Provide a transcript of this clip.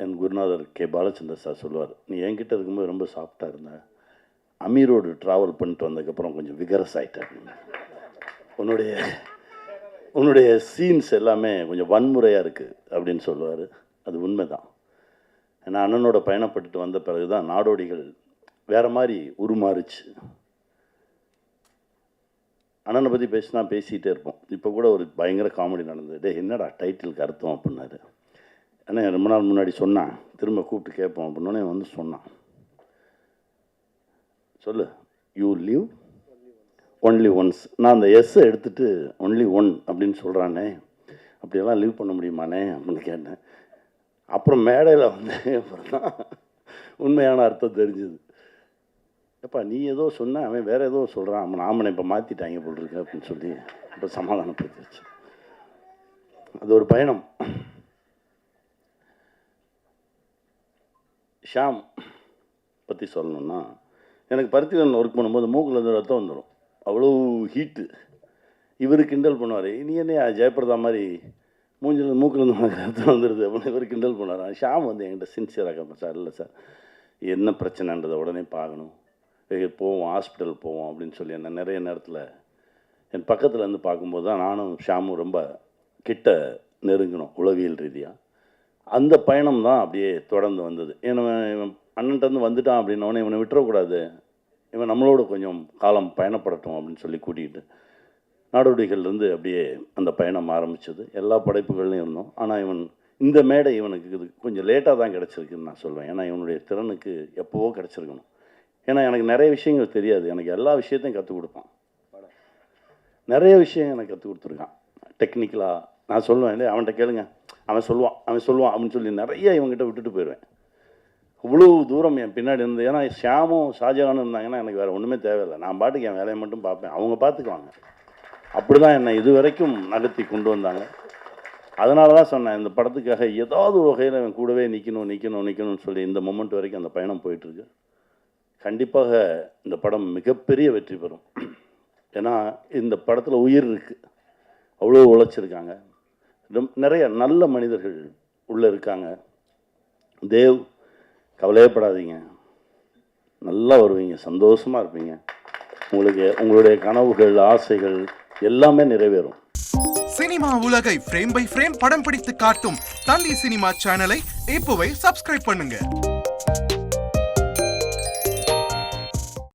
என் குருநாதர் K Balachander sir சொல்லுவார், நீ என்கிட்ட இருக்கும்போது ரொம்ப சாஃப்டாக இருந்த, அமீரோடு ட்ராவல் பண்ணிட்டு வந்ததுக்கப்புறம் கொஞ்சம் விகரஸ் ஆகிட்டேன். உன்னுடைய சீன்ஸ் எல்லாமே கொஞ்சம் வன்முறையாக இருக்குது அப்படின்னு சொல்லுவார். அது உண்மை தான். ஏன்னா அண்ணனோட பயணப்பட்டுட்டு வந்த பிறகு தான் நாடோடிகள் வேறு மாதிரி உருமாறுச்சு. அண்ணனை பற்றி பேசினா பேசிகிட்டே இருப்போம். இப்போ கூட ஒரு பயங்கர காமெடி நடந்தது. என்னடா டைட்டிலுக்கு அர்த்தம் அப்படின்னாரு. ஏன்னா ரொம்ப நாள் முன்னாடி சொன்னான், திரும்ப கூப்பிட்டு கேட்போம் அப்படின்னோடனே வந்து சொன்னான், சொல்லு, யூ லிவ் ஒன்லி ஒன்ஸ். நான் அந்த எஸ்ஸை எடுத்துகிட்டு ஒன்லி ஒன் அப்படின்னு சொல்கிறானே, அப்படியெல்லாம் லீவ் பண்ண முடியுமானே அப்படின்னு கேட்டேன். அப்புறம் மேடையில் வந்து அப்புறம் தான் உண்மையான அர்த்தம் தெரிஞ்சுது. எப்பா நீ ஏதோ சொன்ன, அவன் வேறு ஏதோ சொல்கிறான், அவனை இப்போ மாற்றிட்டாங்க போட்டிருக்கு அப்படின்னு சொல்லி இப்போ சமாதானப்படுத்திடுச்சு. அது ஒரு பயணம். ஷாம் பற்றி சொல்லணுன்னா, எனக்கு பருத்திவன் ஒர்க் பண்ணும்போது மூக்கில் இருந்து ரத்தம் வந்துடும், அவ்வளோ ஹீட்டு. இவர் கிண்டல் பண்ணுவார், நீ என்ன ஜெயபிரதா மாதிரி மூஞ்சில் மூக்கிலேருந்து ரத்தம் வந்துடுது அப்படின்னு இவர் கிண்டல் பண்ணுவார். ஷாம் வந்து என்கிட்ட சின்சியராக கேட்பேன், சார் இல்லை சார் என்ன பிரச்சனைன்றதை உடனே பார்க்கணும், போவோம் ஹாஸ்பிட்டல் போவோம் அப்படின்னு சொல்லி என்ன நிறைய நேரத்தில் என் பக்கத்தில் இருந்து பார்க்கும்போது தான் நானும் ஷாமும் ரொம்ப கிட்ட நெருங்கணும் உளவியல் ரீதியாக. அந்த பயணம் தான் அப்படியே தொடர்ந்து வந்தது. இவன் அண்ணன்ட்டேருந்து வந்துட்டான் அப்படின்னோடனே இவனை விட்டுறக்கூடாது, இவன் நம்மளோட கொஞ்சம் காலம் பயணப்படட்டும் அப்படின்னு சொல்லி கூட்டிகிட்டு நாடோடிகள்லேருந்து அப்படியே அந்த பயணம் ஆரம்பித்தது. எல்லா படைப்புகள்லையும் இருந்தோம். ஆனால் இவன் இந்த மேடை இவனுக்கு இது கொஞ்சம் லேட்டாக தான் கிடச்சிருக்குன்னு நான் சொல்வேன். ஏன்னா இவனுடைய திறனுக்கு எப்போவோ கிடச்சிருக்கணும். ஏன்னா எனக்கு நிறைய விஷயங்கள் தெரியாது, எனக்கு எல்லா விஷயத்தையும் கற்றுக் கொடுப்பான். நிறைய விஷயம் எனக்கு கற்றுக் கொடுத்துருக்கான் டெக்னிக்கலாக. நான் சொல்லுவேன், இல்லை அவன்கிட்ட கேளுங்க, அவன் சொல்லுவான் அப்படின்னு சொல்லி நிறைய இவங்ககிட்ட விட்டுட்டு போயிடுவேன். இவ்வளோ தூரம் என் பின்னாடி இருந்து. ஏன்னா ஷியாமும் ஷாஜகானும் இருந்தாங்கன்னா எனக்கு வேறு ஒன்றுமே தேவையில்லை, நான் பாட்டுக்கு என் வேலையை மட்டும் பார்ப்பேன், அவங்க பார்த்துக்குவாங்க. அப்படி தான் என்னை இது வரைக்கும் நகர்த்தி கொண்டு வந்தாங்க. அதனால தான் சொன்னேன், இந்த படத்துக்காக ஏதாவது ஒரு வகையில் அவன் கூடவே நிற்கணும்னு சொல்லி இந்த மொமெண்ட் வரைக்கும் அந்த பயணம் போயிட்டுருக்கு. கண்டிப்பாக இந்த படம் மிகப்பெரிய வெற்றி பெறும். ஏன்னா இந்த படத்தில் உயிர் இருக்குது, அவ்வளோ உழைச்சிருக்காங்க, நிறைய நல்ல மனிதர்கள் உள்ளே இருக்காங்க. தேவ், கவலையப்படாதீங்க, நல்லா வருவீங்க, சந்தோஷமாக இருப்பீங்க, உங்களுக்கு உங்களுடைய கனவுகள் ஆசைகள் எல்லாமே நிறைவேறும். சினிமா உலகை ஃப்ரேம் பை ஃப்ரேம் படம் பிடித்து காட்டும் தந்தி சினிமா சேனலை இப்போவே சப்ஸ்கிரைப் பண்ணுங்க.